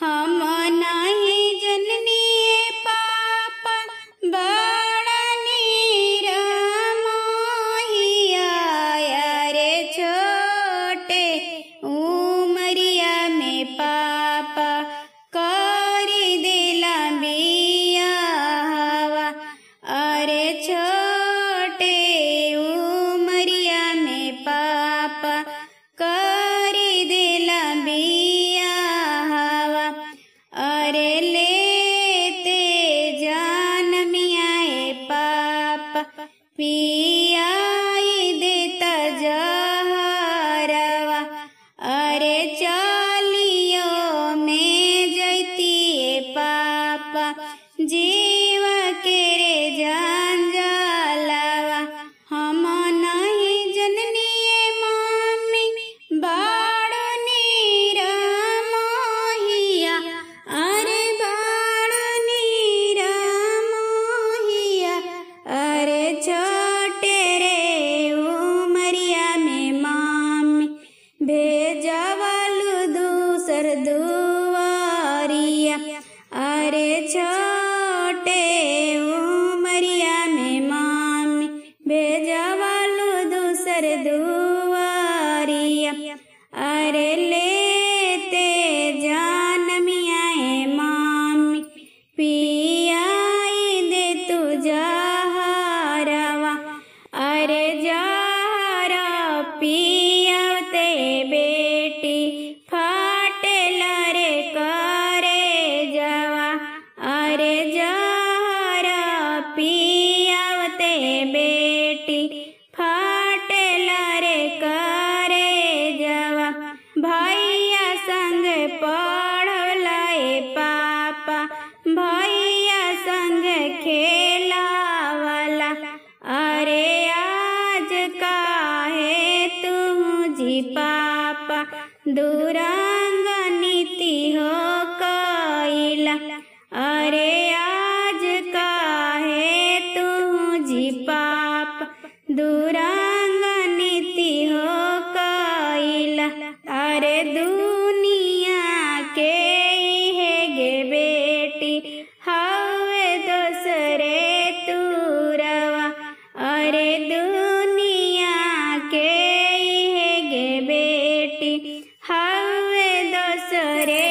हम नाही जननी पाप बड़ा निरमोहिया रे छोटे उमरिया में पापा करी दिला बिया हवा। अरे छोटे उमरिया में पापा करी दिला बिया हवा। अरे लेते जान मियाए पापा पियाई देता जहरवा। अरे चालियो में जैतिए पापा जीव के रे जंजालवा। हम नहीं जननी मम्मी बाड़ो निरमोहिया। अरे बाड़ो निरमोहिया। अरे छोटे रे उमरिया में मम्मी भेजवलु दूसर दुआरिया। अरे छोटे उमरिया में मम्मी भेजवलु दूसर दुआरिया। अरे लेते जान मियाए मम्मी पियाई दे तू जहरवा। अरे जहर पियावते बेटी फाटेल रे करे जवा। अरे जहर पियावते बेटी फाटेल रे करे जवा। भैया संग पढ़लाए पापा भैया संग खेलावला। अरे आज काहे तुझी पापा दुरंग नीति हो कइला। अरे आज काहे तुझी पापा दुरंग नीति हो कइला। अरे दुनिया के हे गे बेटी हवे दोसरे तुरवा। अरे दुनिया के हे गे बेटी हवे दोसरे